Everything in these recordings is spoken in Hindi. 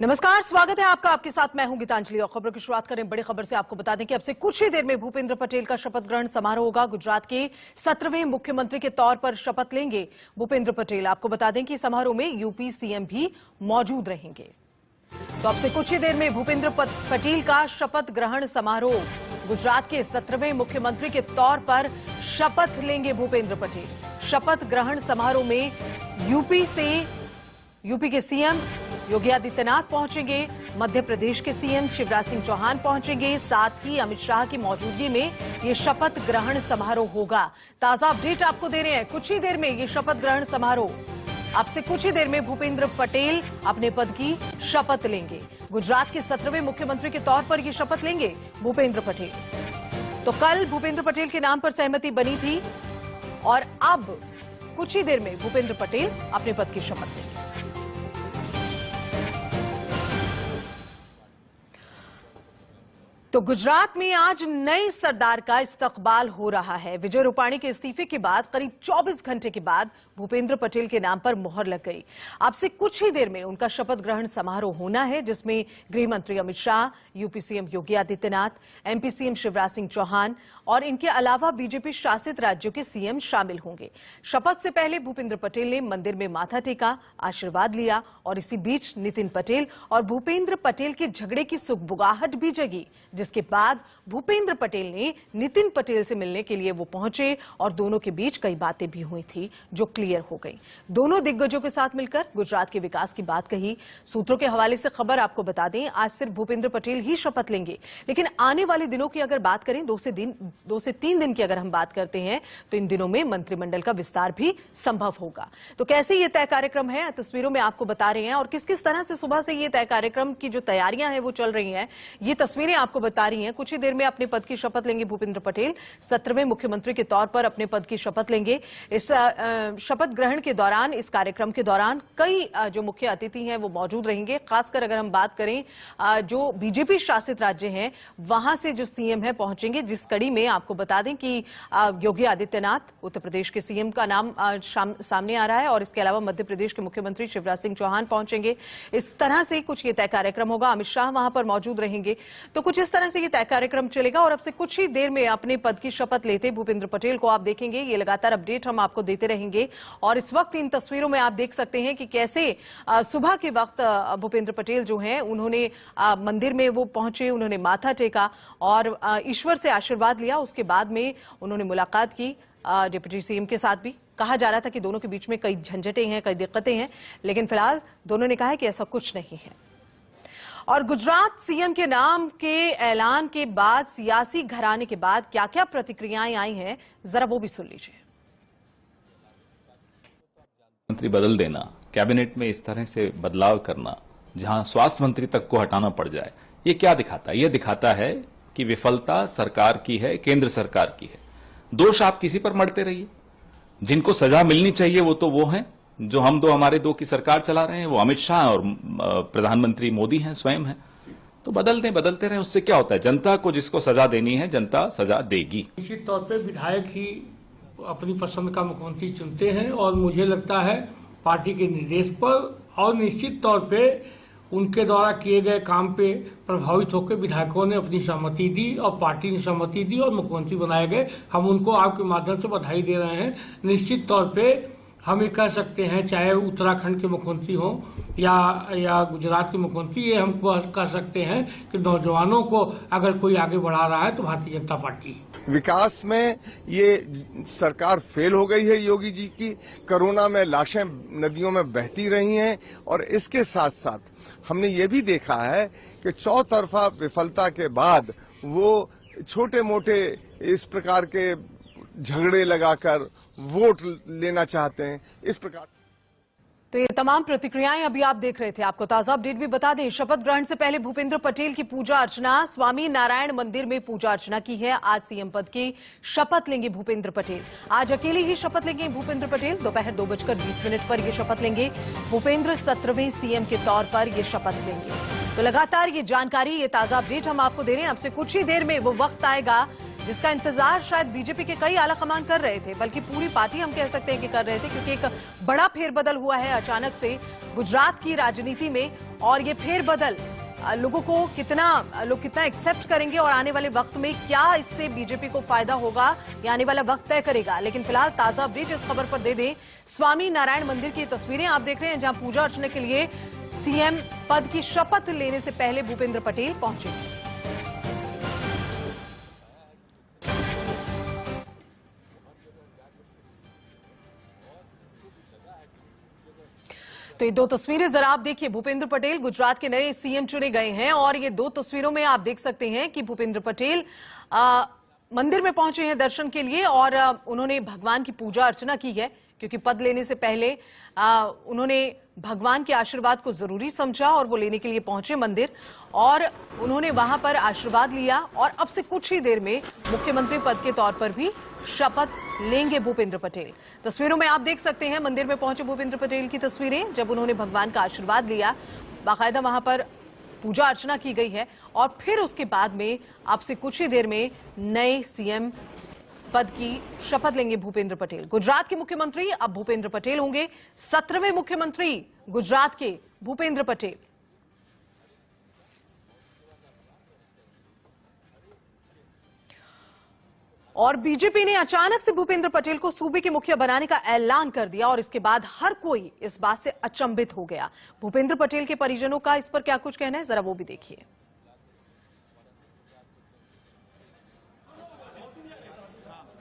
नमस्कार, स्वागत है आपका। आपके साथ मैं हूं गीतांजलि और खबरों की शुरुआत करें बड़ी खबर से। आपको बता दें कि अब से कुछ ही देर में भूपेंद्र पटेल का शपथ ग्रहण समारोह होगा। गुजरात के 17वें मुख्यमंत्री के तौर पर शपथ लेंगे भूपेंद्र पटेल। आपको बता दें कि समारोह में यूपी सीएम भी मौजूद रहेंगे। तो अब से कुछ ही देर में भूपेंद्र पटेल का शपथ ग्रहण समारोह, गुजरात के 17वें मुख्यमंत्री के तौर पर शपथ लेंगे भूपेंद्र पटेल। शपथ ग्रहण समारोह में यूपी के सीएम योगी आदित्यनाथ पहुंचेंगे, मध्य प्रदेश के सीएम शिवराज सिंह चौहान पहुंचेंगे, साथ ही अमित शाह की मौजूदगी में ये शपथ ग्रहण समारोह होगा। ताजा अपडेट आपको दे रहे हैं। कुछ ही देर में ये शपथ ग्रहण समारोह, अब से कुछ ही देर में भूपेंद्र पटेल अपने पद की शपथ लेंगे। गुजरात के 17वें मुख्यमंत्री के तौर पर ये शपथ लेंगे भूपेंद्र पटेल। तो कल भूपेंद्र पटेल के नाम पर सहमति बनी थी और अब कुछ ही देर में भूपेंद्र पटेल अपने पद की शपथ लेंगे। तो गुजरात में आज नए सरदार का इस्तकबाल हो रहा है। विजय रूपाणी के इस्तीफे के बाद करीब 24 घंटे के बाद भूपेंद्र पटेल के नाम पर मोहर लग गई। अब से कुछ ही देर में उनका शपथ ग्रहण समारोह होना है, जिसमें गृह मंत्री Amit Shah, UP CM Yogi Adityanath, MP CM Shivraj Singh Chauhan और इनके अलावा बीजेपी शासित राज्यों के सीएम शामिल होंगे। शपथ से पहले भूपेंद्र पटेल ने मंदिर में माथा टेका, आशीर्वाद लिया और इसी बीच नितिन पटेल और भूपेंद्र पटेल के झगड़े की सुगबुगाहट भी जगी, जिसके बाद भूपेंद्र पटेल ने नितिन पटेल से मिलने के लिए वो पहुंचे और दोनों के बीच कई बातें भी हुई थी जो क्लियर हो गई। दोनों दिग्गजों के साथ मिलकर गुजरात के विकास की बात कही। सूत्रों के हवाले से खबर आपको बता दें, आज सिर्फ भूपेंद्र पटेल ही शपथ लेंगे, लेकिन आने वाले दिनों की अगर बात करें, 2 से 3 दिन की अगर हम बात करते हैं, तो इन दिनों में मंत्रिमंडल का विस्तार भी संभव होगा। तो कैसे ये तय कार्यक्रम है, तस्वीरों में आपको बता रहे हैं और किस किस तरह से सुबह से ये तय कार्यक्रम की जो तैयारियां हैं वो चल रही हैं, ये तस्वीरें आपको बता रही हैं। कुछ ही देर में अपने पद की शपथ लेंगे भूपेंद्र पटेल। 17वें मुख्यमंत्री के तौर पर अपने पद की शपथ लेंगे। इस शपथ ग्रहण के दौरान, इस कार्यक्रम के दौरान कई जो मुख्य अतिथि हैं वो मौजूद रहेंगे। खासकर अगर हम बात करें जो बीजेपी शासित राज्य हैं, वहां से जो सीएम है पहुंचेंगे, जिस कड़ी में आपको बता दें कि योगी आदित्यनाथ उत्तर प्रदेश के सीएम का नाम सामने आ रहा है और इसके अलावा मध्य प्रदेश के मुख्यमंत्री शिवराज सिंह चौहान पहुंचेंगे। इस तरह से कुछ ये तय कार्यक्रम होगा। अमित शाह वहां पर मौजूद रहेंगे। तो कुछ इस तरह से ये तय कार्यक्रम चलेगा और अब से कुछ ही देर में अपने पद की शपथ लेते भूपेंद्र पटेल को आप देखेंगे। ये लगातार अपडेट हम आपको देते रहेंगे और इस वक्त इन तस्वीरों में आप देख सकते हैं कि कैसे सुबह के वक्त भूपेंद्र पटेल जो हैं उन्होंने मंदिर में वो पहुंचे, उन्होंने माथा टेका और ईश्वर से आशीर्वाद लिया। उसके बाद में उन्होंने मुलाकात की डिप्टी सीएम के साथ भी। कहा जा रहा था कि दोनों के बीच में कई झंझटें हैं, कई दिक्कतें हैं, लेकिन फिलहाल दोनों ने कहा है कि ऐसा कुछ नहीं है। और गुजरात सीएम के नाम के ऐलान के बाद, सियासी घराने के बाद क्या क्या प्रतिक्रियाएं आई हैं, जरा वो भी सुन लीजिए। मंत्री बदल देना, कैबिनेट में इस तरह से बदलाव करना, जहां स्वास्थ्य मंत्री तक को हटाना पड़ जाए, ये क्या दिखाता है? ये दिखाता है कि विफलता सरकार की है, केंद्र सरकार की है। दोष आप किसी पर मढ़ते रहिए। जिनको सजा मिलनी चाहिए वो हैं जो हमारे दो की सरकार चला रहे हैं, वो अमित शाह और प्रधानमंत्री मोदी हैं, स्वयं हैं। तो बदलते रहे, उससे क्या होता है? जनता को जिसको सजा देनी है, जनता सजा देगी। निश्चित तौर पे विधायक ही अपनी पसंद का मुख्यमंत्री चुनते हैं और मुझे लगता है पार्टी के निर्देश पर और निश्चित तौर पे उनके द्वारा किए गए काम पे प्रभावित होकर विधायकों ने अपनी सहमति दी और पार्टी ने सहमति दी और मुख्यमंत्री बनाए गए। हम उनको आपके माध्यम से बधाई दे रहे हैं। निश्चित तौर पे हम ये कह सकते हैं, चाहे उत्तराखंड के मुख्यमंत्री हों या गुजरात के मुख्यमंत्री, ये हम कह सकते हैं कि नौजवानों को अगर कोई आगे बढ़ा रहा है तो भारतीय जनता पार्टी। विकास में ये सरकार फेल हो गई है योगी जी की। कोरोना में लाशें नदियों में बहती रही हैं और इसके साथ साथ हमने ये भी देखा है कि चौतरफा विफलता के बाद वो छोटे मोटे इस प्रकार के झगड़े लगाकर वोट लेना चाहते हैं। इस प्रकार तो ये तमाम प्रतिक्रियाएं अभी आप देख रहे थे। आपको ताजा अपडेट भी बता दें, शपथ ग्रहण से पहले भूपेंद्र पटेल की पूजा अर्चना, स्वामी नारायण मंदिर में पूजा अर्चना की है। आज सीएम पद की शपथ लेंगे भूपेंद्र पटेल। आज अकेले ही शपथ लेंगे भूपेंद्र पटेल। दोपहर 2:20 पर ये शपथ लेंगे। भूपेंद्र 17वें सीएम के तौर पर ये शपथ लेंगे। तो लगातार ये जानकारी, ये ताजा अपडेट हम आपको दे रहे हैं। अब से कुछ ही देर में वो वक्त आएगा जिसका इंतजार शायद बीजेपी के कई आला कमान कर रहे थे, बल्कि पूरी पार्टी हम कह सकते हैं कि कर रहे थे, क्योंकि एक बड़ा फेरबदल हुआ है अचानक से गुजरात की राजनीति में और ये फेरबदल लोगों को कितना एक्सेप्ट करेंगे और आने वाले वक्त में क्या इससे बीजेपी को फायदा होगा, ये आने वाला वक्त तय करेगा। लेकिन फिलहाल ताजा अपडेट इस खबर पर दे दें। स्वामी नारायण मंदिर की तस्वीरें आप देख रहे हैं, जहां पूजा अर्चना के लिए सीएम पद की शपथ लेने से पहले भूपेंद्र पटेल पहुंचे। तो ये दो तस्वीरें जरा आप देखिए। भूपेंद्र पटेल गुजरात के नए सीएम चुने गए हैं और ये दो तस्वीरों में आप देख सकते हैं कि भूपेंद्र पटेल मंदिर में पहुंचे हैं दर्शन के लिए और उन्होंने भगवान की पूजा अर्चना की है, क्योंकि पद लेने से पहले उन्होंने भगवान के आशीर्वाद को जरूरी समझा और वो लेने के लिए पहुंचे मंदिर और उन्होंने वहां पर आशीर्वाद लिया और अब से कुछ ही देर में मुख्यमंत्री पद के तौर पर भी शपथ लेंगे भूपेंद्र पटेल। तस्वीरों में आप देख सकते हैं मंदिर में पहुंचे भूपेंद्र पटेल की तस्वीरें, जब उन्होंने भगवान का आशीर्वाद लिया, बाकायदा वहां पर पूजा अर्चना की गई है और फिर उसके बाद में अब से कुछ ही देर में नए सीएम पद की शपथ लेंगे भूपेंद्र पटेल। गुजरात के मुख्यमंत्री अब भूपेंद्र पटेल होंगे, 17वें मुख्यमंत्री गुजरात के भूपेंद्र पटेल। और बीजेपी ने अचानक से भूपेंद्र पटेल को सूबे के मुखिया बनाने का ऐलान कर दिया और इसके बाद हर कोई इस बात से अचंभित हो गया। भूपेंद्र पटेल के परिजनों का इस पर क्या कुछ कहना है, जरा वो भी देखिए।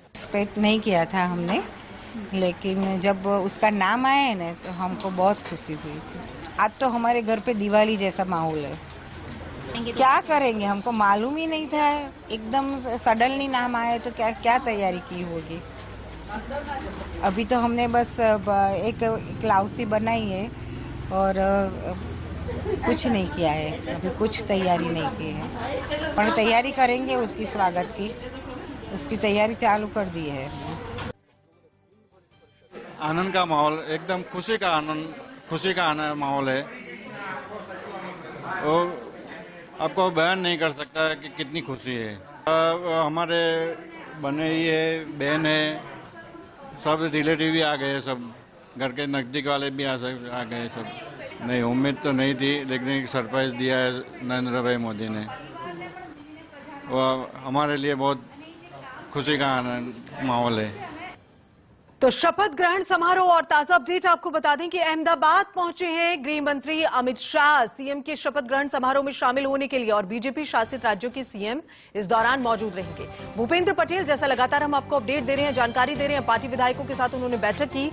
एक्सपेक्ट नहीं किया था हमने, लेकिन जब उसका नाम आया है ना तो हमको बहुत खुशी हुई थी। आज तो हमारे घर पे दिवाली जैसा माहौल है। क्या करेंगे हमको मालूम ही नहीं था, एकदम सडनली नाम आया तो क्या तैयारी की होगी। अभी तो हमने बस एक लाउसी बनाई है और कुछ नहीं किया है, अभी कुछ तैयारी नहीं की है, पर तैयारी करेंगे उसकी स्वागत की, उसकी तैयारी चालू कर दी है। आनंद का माहौल, एकदम खुशी का माहौल है और आपको बयान नहीं कर सकता कि कितनी खुशी है। हमारे बने ही है, बहन है, सब रिलेटिव भी आ गए, सब घर के नजदीक वाले भी आ गए सब। नहीं, उम्मीद तो नहीं थी, लेकिन एक सरप्राइज दिया है नरेंद्र भाई मोदी ने, वो हमारे लिए बहुत खुशी का माहौल है। तो शपथ ग्रहण समारोह और ताजा अपडेट आपको बता दें कि अहमदाबाद पहुंचे हैं गृह मंत्री अमित शाह सीएम के शपथ ग्रहण समारोह में शामिल होने के लिए और बीजेपी शासित राज्यों के सीएम इस दौरान मौजूद रहेंगे। भूपेंद्र पटेल, जैसा लगातार हम आपको अपडेट दे रहे हैं, जानकारी दे रहे हैं, पार्टी विधायकों के साथ उन्होंने बैठक की।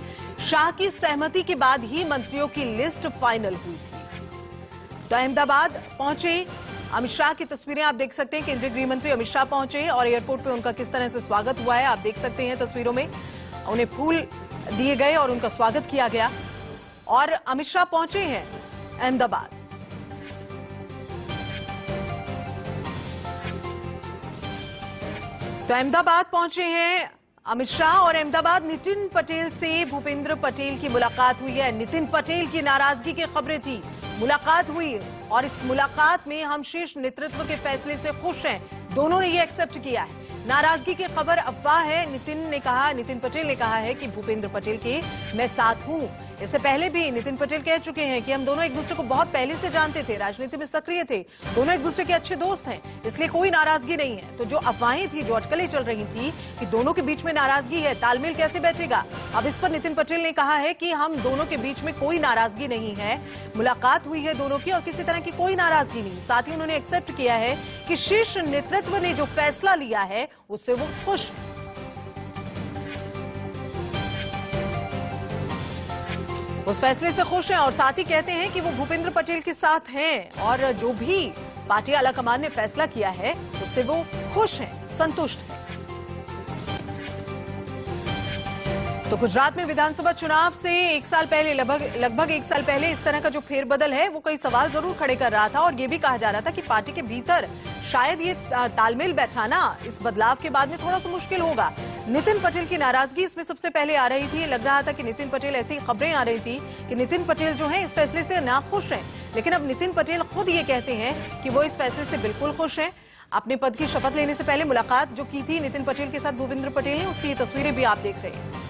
शाह की सहमति के बाद ही मंत्रियों की लिस्ट फाइनल हुई थी। तो अहमदाबाद पहुंचे अमित शाह की तस्वीरें आप देख सकते हैं। केंद्रीय गृह मंत्री अमित शाह पहुंचे और एयरपोर्ट पर उनका किस तरह से स्वागत हुआ है आप देख सकते हैं तस्वीरों में। उन्हें फूल दिए गए और उनका स्वागत किया गया और अमित शाह पहुंचे हैं अहमदाबाद। तो अहमदाबाद पहुंचे हैं अमित शाह और अहमदाबाद नितिन पटेल से भूपेंद्र पटेल की मुलाकात हुई है। नितिन पटेल की नाराजगी की खबरें थी, मुलाकात हुई और इस मुलाकात में हम शीर्ष नेतृत्व के फैसले से खुश हैं, दोनों ने ये एक्सेप्ट किया है। नाराजगी की खबर अफवाह है, नितिन पटेल ने कहा है कि भूपेंद्र पटेल के मैं साथ हूं। इससे पहले भी नितिन पटेल कह चुके हैं कि हम दोनों एक दूसरे को बहुत पहले से जानते थे, राजनीति में सक्रिय थे, दोनों एक दूसरे के अच्छे दोस्त हैं, इसलिए कोई नाराजगी नहीं है। तो जो अफवाहें थी, जो अटकलें चल रही थी कि दोनों के बीच में नाराजगी है, तालमेल कैसे बैठेगा, अब इस पर नितिन पटेल ने कहा है कि हम दोनों के बीच में कोई नाराजगी नहीं है, मुलाकात हुई है दोनों की और किसी तरह की कोई नाराजगी नहीं। साथ ही उन्होंने एक्सेप्ट किया है कि शीर्ष नेतृत्व ने जो फैसला लिया है उससे वो खुश है। उस फैसले से खुश हैं और साथ ही कहते हैं कि वो भूपेंद्र पटेल के साथ हैं और जो भी पार्टी आलाकमान ने फैसला किया है उससे वो खुश हैं, संतुष्ट हैं। तो गुजरात में विधानसभा चुनाव से एक साल पहले, लगभग एक साल पहले इस तरह का जो फेरबदल है वो कई सवाल जरूर खड़े कर रहा था और ये भी कहा जा रहा था कि पार्टी के भीतर शायद ये तालमेल बैठाना इस बदलाव के बाद में थोड़ा सा मुश्किल होगा। नितिन पटेल की नाराजगी इसमें सबसे पहले आ रही थी। लग रहा था कि नितिन पटेल, ऐसी खबरें आ रही थी कि नितिन पटेल जो हैं इस फैसले से नाखुश हैं, लेकिन अब नितिन पटेल खुद ये कहते हैं कि वो इस फैसले से बिल्कुल खुश हैं। अपने पद की शपथ लेने से पहले मुलाकात जो की थी नितिन पटेल के साथ भूपेंद्र पटेल ने, उसकी तस्वीरें भी आप देख रहे हैं।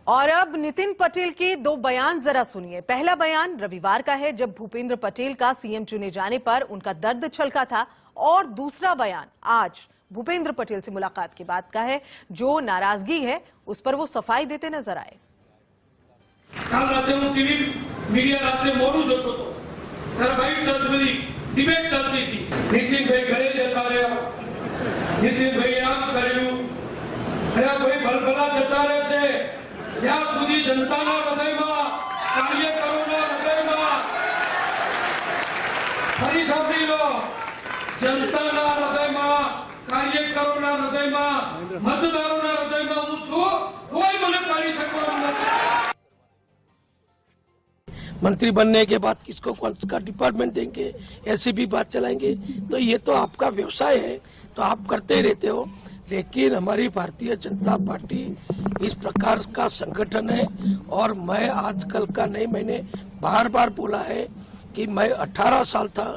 और अब नितिन पटेल के दो बयान जरा सुनिए। पहला बयान रविवार का है, जब भूपेंद्र पटेल का सीएम चुने जाने पर उनका दर्द छलका था, और दूसरा बयान आज भूपेंद्र पटेल से मुलाकात के बाद का है। जो नाराजगी है उस पर वो सफाई देते नजर आए। काल रात्री હું ટીવી મીડિયા રાત્રે મોડું જોતો હતો ત્યારે ભાઈ તસવીરી ડિબેટ ચાલતી હતી। નીતિનભાઈ ઘરે જતા રહ્યા, નીતિનભાઈ આમ કર્યું, અરે કોઈ ભલભલા જતા રહે છે જ્યાં સુધી જનતાના હૃદયમાં કાર્યકરોના હૃદયમાં ફરી સાંભળી લો, જનતાના હૃદયમાં કાર્યકરોના હૃદયમાં મતદારોના હૃદયમાં હું છું, કોઈ મને કાઢી શકવાનું નથી। मंत्री बनने के बाद किसको कौन सा डिपार्टमेंट देंगे, ऐसी भी बात चलाएंगे। तो ये तो आपका व्यवसाय है, तो आप करते ही रहते हो। लेकिन हमारी भारतीय जनता पार्टी इस प्रकार का संगठन है, और मैं आजकल का नहीं, मैंने बार बार बोला है कि मैं 18 साल था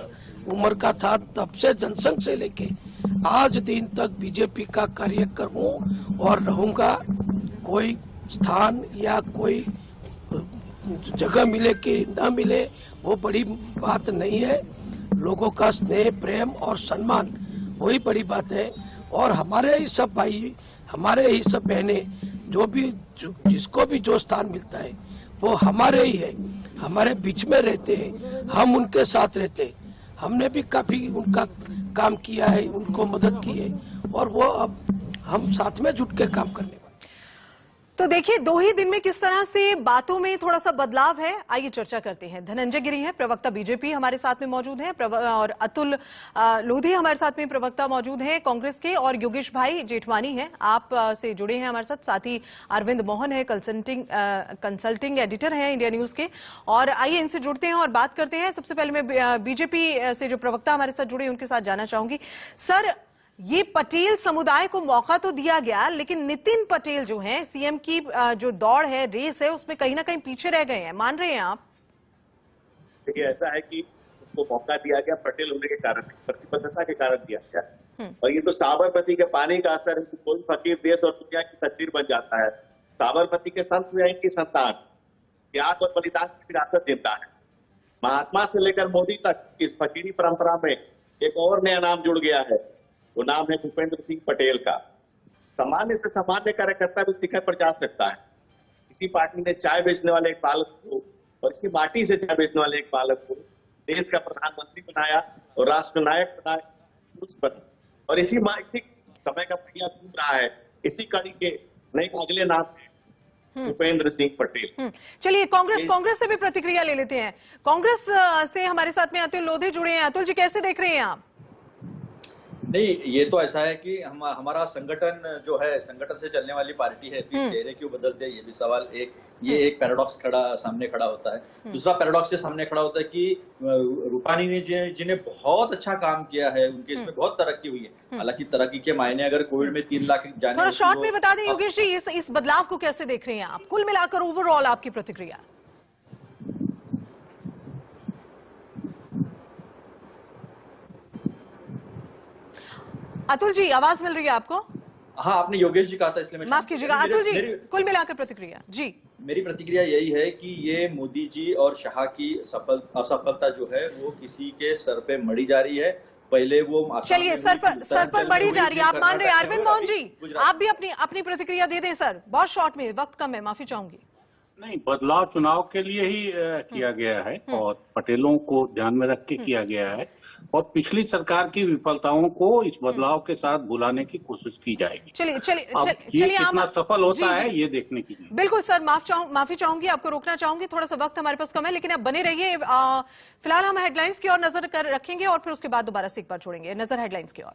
उम्र का था, तब से जनसंघ से लेके आज दिन तक बीजेपी का कार्यकर हूँ और रहूंगा। कोई स्थान या कोई जगह मिले कि न मिले वो बड़ी बात नहीं है। लोगों का स्नेह, प्रेम और सम्मान वही बड़ी बात है। और हमारे ही सब भाई, हमारे ही सब बहनें, जिसको भी जो स्थान मिलता है वो हमारे ही है, हमारे बीच में रहते हैं, हम उनके साथ रहते हैं। हमने भी काफी उनका काम किया है, उनको मदद की है, और वो अब हम साथ में जुट के काम करने। तो देखिए, 2 ही दिन में किस तरह से बातों में थोड़ा सा बदलाव है, आइए चर्चा करते हैं। धनंजय गिरी हैं, प्रवक्ता बीजेपी हमारे साथ में मौजूद हैं, और अतुल लोधी हमारे साथ में प्रवक्ता मौजूद हैं कांग्रेस के, और योगेश भाई जेठवानी हैं, आप से जुड़े हैं हमारे साथ। साथ ही अरविंद मोहन है, कंसल्टिंग एडिटर हैं इंडिया न्यूज के। और आइए इनसे जुड़ते हैं और बात करते हैं। सबसे पहले मैं बीजेपी से जो प्रवक्ता हमारे साथ जुड़े उनके साथ जाना चाहूंगी। सर, ये पटेल समुदाय को मौका तो दिया गया, लेकिन नितिन पटेल जो हैं, सीएम की जो दौड़ है, रेस है, उसमें कहीं ना कहीं पीछे रह गए हैं, मान रहे हैं आप? देखिए, ऐसा है कि उसको मौका दिया गया पटेल होने के कारण, प्रतिबद्धता के कारण दिया गया। और ये तो साबरमती के पानी का असर है कि कोई फकीर देश और दुनिया की तस्वीर बन जाता है। साबरमती के संत हुए इनकी संतान, त्याग और बलिदान की विरासत देता है। महात्मा से लेकर मोदी तक इस फकीरी परंपरा में एक और नया नाम जुड़ गया है, वो नाम है भूपेंद्र सिंह पटेल का। सामान्य से सामान्य कार्यकर्ता भी शिखर पर जा सकता है। इसी पार्टी ने चाय बेचने वाले एक बालक को, और इसी माटी से चाय बेचने वाले एक बालक को देश का प्रधानमंत्री बनाया और राष्ट्र नायक बनाया, और इसी समय का पहिया घूम रहा है। इसी कड़ी के नए अगले नाम है भूपेंद्र सिंह पटेल। चलिए, कांग्रेस से भी प्रतिक्रिया ले लेते हैं। कांग्रेस से हमारे साथ में अतुल लोधी जुड़े हैं। अतुल जी, कैसे देख रहे हैं आप? नहीं, ये तो ऐसा है कि हमारा संगठन जो है, संगठन से चलने वाली पार्टी है, फिर चेहरे क्यों बदलते हैं, ये भी सवाल एक पैराडॉक्स सामने खड़ा होता है। दूसरा पैराडॉक्स ये सामने खड़ा होता है कि रूपानी ने जिन्हें बहुत अच्छा काम किया है, उनके इसमें बहुत तरक्की हुई है। हालांकि तरक्की के मायने अगर कोविड में 3 लाख जाने, थोड़ा शॉर्ट में बता दें योगेश जी, इस बदलाव को कैसे देख रहे हैं आप, कुल मिलाकर ओवरऑल आपकी प्रतिक्रिया? अतुल जी, आवाज मिल रही है आपको? हाँ, आपने योगेश जी कहा था, इसलिए माफ कीजिएगा। अतुल जी, कुल मिलाकर प्रतिक्रिया जी। मेरी प्रतिक्रिया यही है कि ये मोदी जी और शाह की असफलता जो है वो किसी के सर पे मढ़ी जा रही है। पहले वो चलिए, सर पर मढ़ी जा रही है, आप मान रहे हैं। अरविंद मोहन जी, आप भी अपनी प्रतिक्रिया दे दें सर, बहुत शॉर्ट में, वक्त कम है, माफी चाहूंगी। नहीं, बदलाव चुनाव के लिए ही किया गया है और पटेलों को ध्यान में रख के किया गया है, और पिछली सरकार की विफलताओं को इस बदलाव के साथ भुलाने की कोशिश की जाएगी। चलिए ये कितना सफल होता है ये देखने की। बिल्कुल सर, माफी चाहूंगी, आपको रोकना चाहूंगी, थोड़ा सा वक्त हमारे पास कम है, लेकिन आप बने रहिए। फिलहाल हम हेडलाइंस की ओर नजर रखेंगे और फिर उसके बाद दोबारा से एक बार छोड़ेंगे नजर हेडलाइंस की ओर।